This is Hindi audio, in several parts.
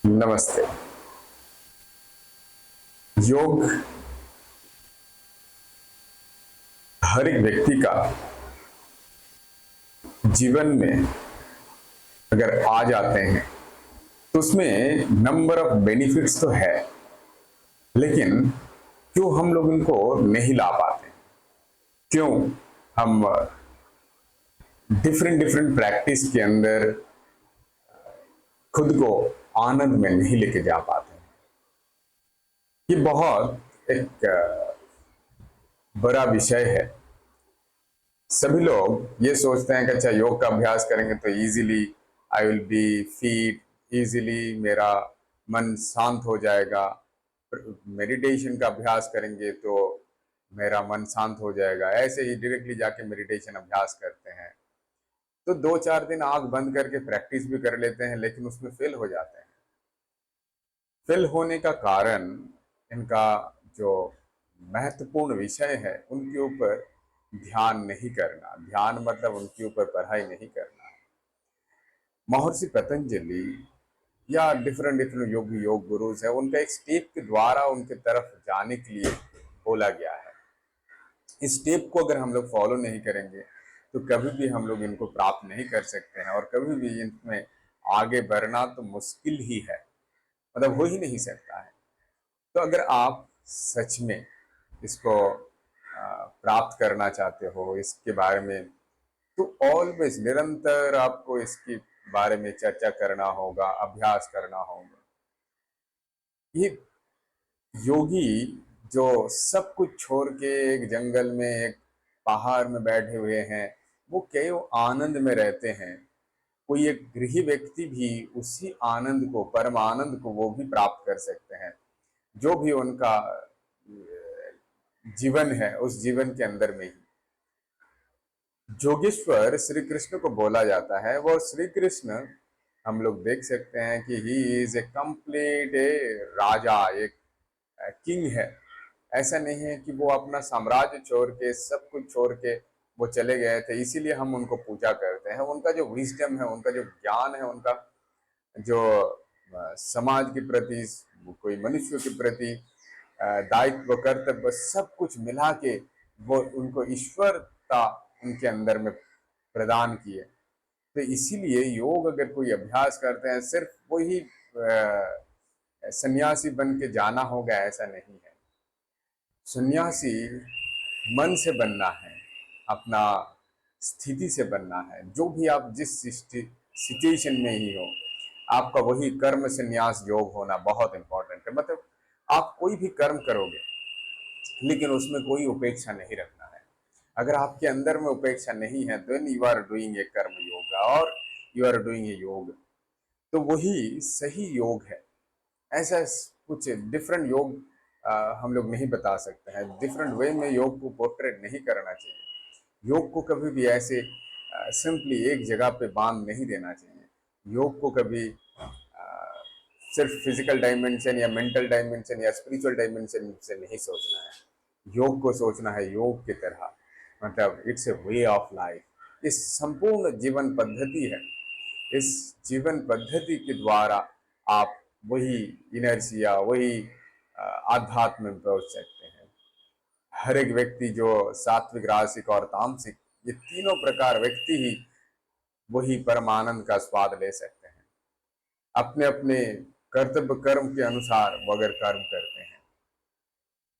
नमस्ते। योग हर एक व्यक्ति का जीवन में अगर आ जाते हैं तो उसमें नंबर ऑफ बेनिफिट्स तो है, लेकिन क्यों हम लोग इनको नहीं ला पाते? क्यों हम डिफरेंट डिफरेंट प्रैक्टिस के अंदर खुद को आनंद में नहीं लेके जा पाते? ये बहुत एक बड़ा विषय है। सभी लोग ये सोचते हैं कि अच्छा योग का अभ्यास करेंगे तो easily I will be feet, easily मेरा मन शांत हो जाएगा। मेडिटेशन का अभ्यास करेंगे तो मेरा मन शांत हो जाएगा। ऐसे ही डायरेक्टली जाके मेडिटेशन अभ्यास करते हैं तो 2-4 दिन आंख बंद करके प्रैक्टिस भी कर लेते हैं, लेकिन उसमें फेल हो जाते हैं। फेल होने का कारण इनका जो महत्वपूर्ण विषय है उनके ऊपर ध्यान नहीं करना। ध्यान मतलब उनके ऊपर पढ़ाई नहीं करना। महर्षि पतंजलि या डिफरेंट डिफरेंट योग गुरुज है, उनका एक स्टेप के द्वारा उनके तरफ जाने के लिए बोला गया है। इस स्टेप को अगर हम लोग फॉलो नहीं करेंगे तो कभी भी हम लोग इनको प्राप्त नहीं कर सकते हैं, और कभी भी इनमें आगे बढ़ना तो मुश्किल ही है, मतलब हो ही नहीं सकता है। तो अगर आप सच में इसको प्राप्त करना चाहते हो, इसके बारे में, तो ऑलवेज निरंतर आपको इसके बारे में चर्चा करना होगा, अभ्यास करना होगा। ये योगी जो सब कुछ छोड़ के एक जंगल में, एक पहाड़ में बैठे हुए हैं, वो कई आनंद में रहते हैं। कोई एक गृही व्यक्ति भी उसी आनंद को, परम आनंद को वो भी प्राप्त कर सकते हैं। जो भी उनका जीवन है उस जीवन के अंदर में ही जोगेश्वर श्री कृष्ण को बोला जाता है। वो श्री कृष्ण हम लोग देख सकते हैं कि ही इज ए कंप्लीट राजा, एक किंग है। ऐसा नहीं है कि वो अपना साम्राज्य छोड़ के, सब कुछ छोड़ के वो चले गए थे इसीलिए हम उनको पूजा करते हैं। उनका जो विजडम है, उनका जो ज्ञान है, उनका जो समाज के प्रति, कोई मनुष्य के प्रति दायित्व, कर्तव्य, सब कुछ मिला के वो उनको ईश्वरता उनके अंदर में प्रदान किए। तो इसीलिए योग अगर कोई अभ्यास करते हैं, सिर्फ वही सन्यासी बन के जाना होगा ऐसा नहीं है। सन्यासी मन से बनना है, अपना स्थिति से बनना है। जो भी आप जिस सिचुएशन में ही हो, आपका वही कर्म संन्यास योग होना बहुत इंपॉर्टेंट है। मतलब आप कोई भी कर्म करोगे लेकिन उसमें कोई उपेक्षा नहीं रखना है। अगर आपके अंदर में उपेक्षा नहीं है then you are doing a karma yoga और यू आर डूइंग ए योग, तो वही सही योग है। ऐसा कुछ डिफरेंट योग हम लोग नहीं बता सकते हैं। डिफरेंट वे में योग को पोर्ट्रेट नहीं करना चाहिए। योग को कभी भी ऐसे सिंपली एक जगह पे बांध नहीं देना चाहिए। योग को कभी सिर्फ फिजिकल डायमेंशन या मेंटल डायमेंशन या स्पिरिचुअल डायमेंशन से नहीं सोचना है। योग को सोचना है योग की तरह, मतलब it's a way of life. इस संपूर्ण जीवन पद्धति है। इस जीवन पद्धति के द्वारा आप वही इनर्जिया, वही आध्यात्म में पहुंच सकते हैं। हर एक व्यक्ति जो सात्विक, रासिक और तामसिक, ये तीनों प्रकार व्यक्ति ही वही परमानंद का स्वाद ले सकते हैं। अपने अपने कर्तव्य कर्म के अनुसार वो अगर कर्म करते हैं,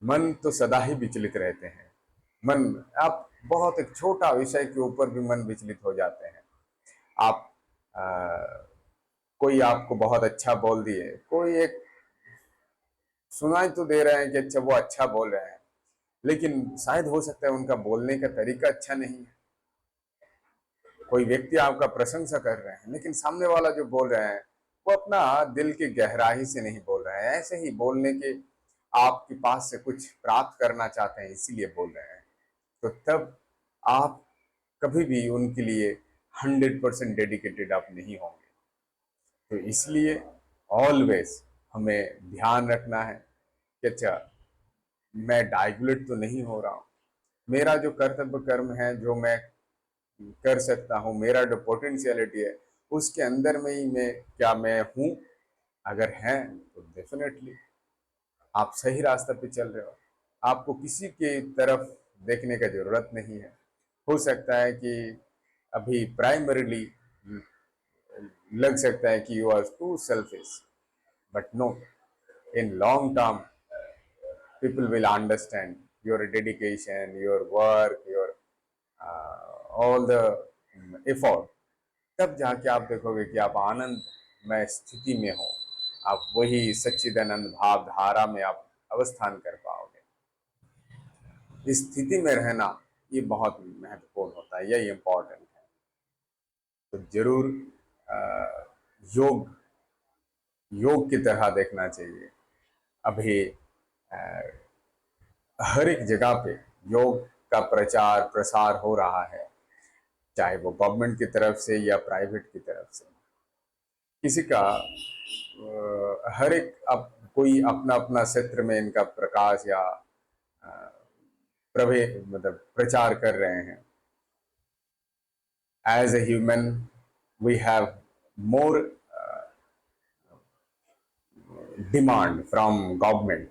मन तो सदा ही विचलित रहते हैं। मन, आप बहुत एक छोटा विषय के ऊपर भी मन विचलित हो जाते हैं। आप कोई आपको बहुत अच्छा बोल दिए, कोई एक सुनाई तो दे रहे हैं कि अच्छा वो अच्छा बोल रहे हैं, लेकिन शायद हो सकता है उनका बोलने का तरीका अच्छा नहीं है। कोई व्यक्ति आपका प्रशंसा कर रहे हैं लेकिन सामने वाला जो बोल रहे हैं वो अपना दिल की गहराई से नहीं बोल रहे हैं, ऐसे ही बोलने के आपके पास से कुछ प्राप्त करना चाहते हैं इसीलिए बोल रहे हैं। तो तब आप कभी भी उनके लिए 100% डेडिकेटेड आप नहीं होंगे। तो इसलिए ऑलवेज हमें ध्यान रखना है कि अच्छा मैं डाइगुलेट तो नहीं हो रहा हूँ। मेरा जो कर्तव्य कर्म है, जो मैं कर सकता हूँ, मेरा जो पोटेंशियलिटी है उसके अंदर में ही मैं क्या मैं हूँ। अगर हैं तो डेफिनेटली आप सही रास्ते पे चल रहे हो। आपको किसी के तरफ देखने का जरूरत नहीं है। हो सकता है कि अभी प्राइमरीली लग सकता है कि you are too selfish, but no, in long term people will understand your dedication, your work, your all the effort। तब जाके आप देखोगे कि आप आनंदमय स्थिति में हो, आप वही सच्चिदानंद भाव धारा में आप अवस्थान कर पाओगे। इस स्थिति में रहना ये बहुत महत्वपूर्ण होता है, यही इम्पोर्टेंट है। तो जरूर योग योग की तरह देखना चाहिए। अभी हर एक जगह पे योग का प्रचार प्रसार हो रहा है, चाहे वो गवर्नमेंट की तरफ से या प्राइवेट की तरफ से। किसी का हर एक अब कोई अपना अपना क्षेत्र में इनका प्रकाश या प्रभे मतलब प्रचार कर रहे हैं। As a human we have more demand from government.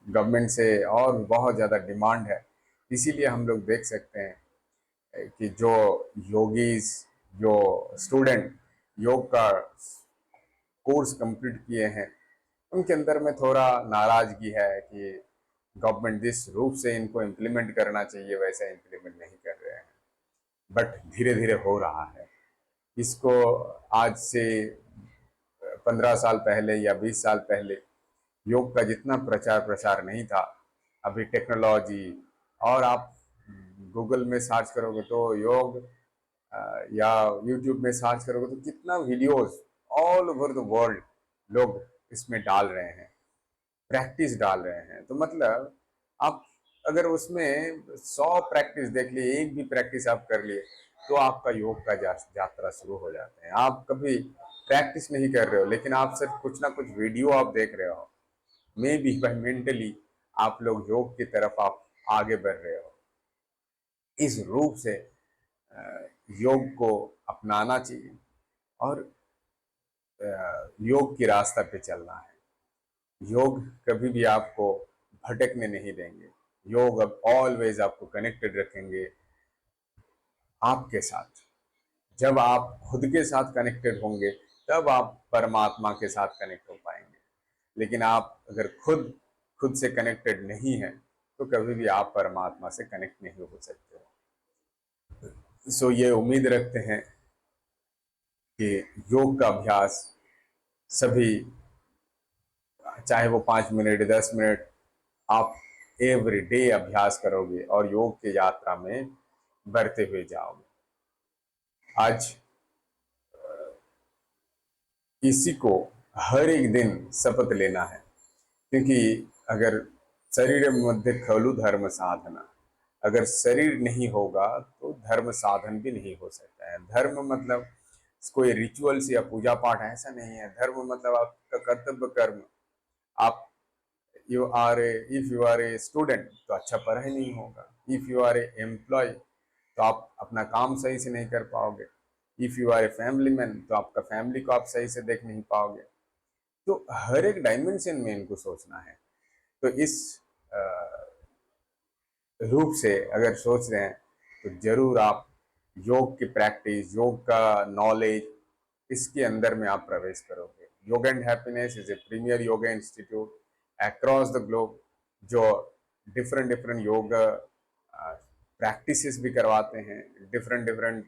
Government से और बहुत ज़्यादा डिमांड है। इसीलिए हम लोग देख सकते हैं कि जो योगीज, जो स्टूडेंट योग का कोर्स कंप्लीट किए हैं, उनके अंदर में थोड़ा नाराजगी है कि गवर्नमेंट जिस रूप से इनको इम्प्लीमेंट करना चाहिए वैसा इम्प्लीमेंट नहीं कर रहे हैं। बट धीरे धीरे हो रहा है। इसको आज से 15 साल पहले या 20 साल पहले योग का जितना प्रचार प्रसार नहीं था, अभी टेक्नोलॉजी और आप गूगल में सर्च करोगे तो योग या यूट्यूब में सर्च करोगे तो कितना videos all over the world लोग इसमें डाल रहे हैं, प्रैक्टिस डाल रहे हैं। तो मतलब आप अगर उसमें 100 प्रैक्टिस देख लिए, एक भी प्रैक्टिस आप कर लिए, तो आपका योग का यात्रा शुरू हो जाते हैं। आप कभी प्रैक्टिस नहीं कर रहे हो लेकिन आप सिर्फ कुछ ना कुछ वीडियो आप देख रहे हो, मे बी बाय मेंटली आप लोग योग की तरफ आप आगे बढ़ रहे हो। इस रूप से योग को अपनाना चाहिए और योग की रास्ता पे चलना है। योग कभी भी आपको भटकने नहीं देंगे। योग अब ऑलवेज आपको कनेक्टेड रखेंगे आपके साथ। जब आप खुद के साथ कनेक्टेड होंगे तब आप परमात्मा के साथ कनेक्ट हो पाएंगे। लेकिन आप अगर खुद खुद से कनेक्टेड नहीं है तो कभी भी आप परमात्मा से कनेक्ट नहीं हो सकते। सो ये उम्मीद रखते हैं कि योग का अभ्यास सभी, चाहे वो 5 मिनट 10 मिनट, आप एवरी डे अभ्यास करोगे और योग की यात्रा में बढ़ते हुए जाओगे। आज इसी को हर एक दिन शपथ लेना है, क्योंकि अगर शरीर मध्य खलु धर्म साधना, अगर शरीर नहीं होगा तो धर्म साधन भी नहीं हो सकता है। धर्म मतलब कोई रिचुअल्स या पूजा पाठ ऐसा नहीं है। धर्म मतलब आपका कर्तव्य कर्म। आप if you are a student तो अच्छा पढ़ाई नहीं होगा। If you are a employee तो आप अपना काम सही से नहीं कर पाओगे। If you are a family man तो आपका फैमिली को आप सही से देख नहीं पाओगे। तो हर एक डायमेंशन में इनको सोचना है। तो इस रूप से अगर सोच रहे हैं तो जरूर आप योग की प्रैक्टिस, योग का नॉलेज, इसके अंदर में आप प्रवेश करोगे। Yoga and happiness is a premier yoga institute across the globe, जो डिफरेंट डिफरेंट योगा प्रैक्टिसेस भी करवाते हैं, different different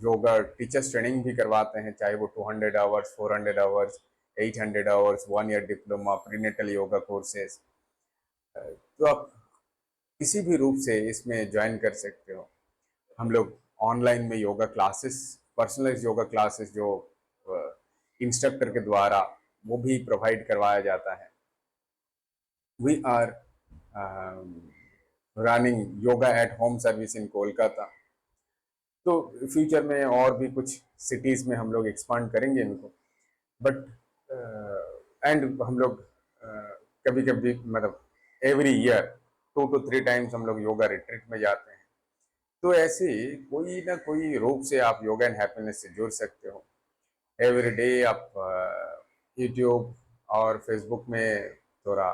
yoga teachers training भी करवाते हैं, चाहे वो 200 hours, 400 hours, 800 hours, 1 year diploma, prenatal yoga courses. तो आप किसी भी रूप से इसमें ज्वाइन कर सकते हो। हम लोग ऑनलाइन में yoga classes, personalise yoga classes जो इंस्ट्रक्टर के द्वारा वो भी प्रोवाइड करवाया जाता है। We are running yoga at home service in Kolkata. तो फ्यूचर में और भी कुछ सिटीज़ में हम लोग एक्सपांड करेंगे इनको। बट एंड हम लोग कभी कभी मतलब एवरी ईयर 2 to 3 टाइम्स हम लोग योगा रिट्रीट में जाते हैं। तो ऐसे कोई ना कोई रूप से आप योगा एंड हैप्पीनेस से जुड़ सकते हो। एवरी डे आप यूट्यूब और फेसबुक में थोड़ा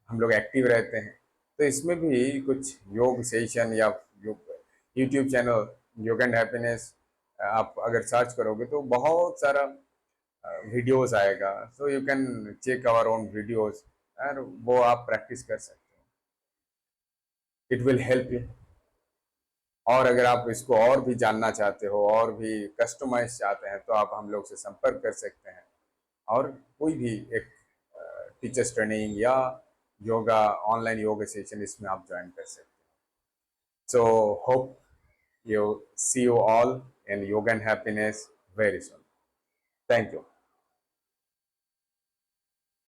हम लोग एक्टिव रहते हैं, तो इसमें भी कुछ योग सेशन या यूट्यूब चैनल योग एंड हैप्पीनेस आप अगर सर्च करोगे तो बहुत सारा वीडियोस आएगा, so you can check our own videos और वो आप प्रैक्टिस कर सकते हो, इट विल हेल्प यू। और अगर आप इसको और भी जानना चाहते हो और भी कस्टमाइज चाहते हैं तो आप हम लोग से संपर्क कर सकते हैं, और कोई भी एक टीचर्स ट्रेनिंग या योगा ऑनलाइन योगा सेशन इसमें आप ज्वाइन कर सकते हैं। So hope you see you all in yoga and happiness very soon. Thank you.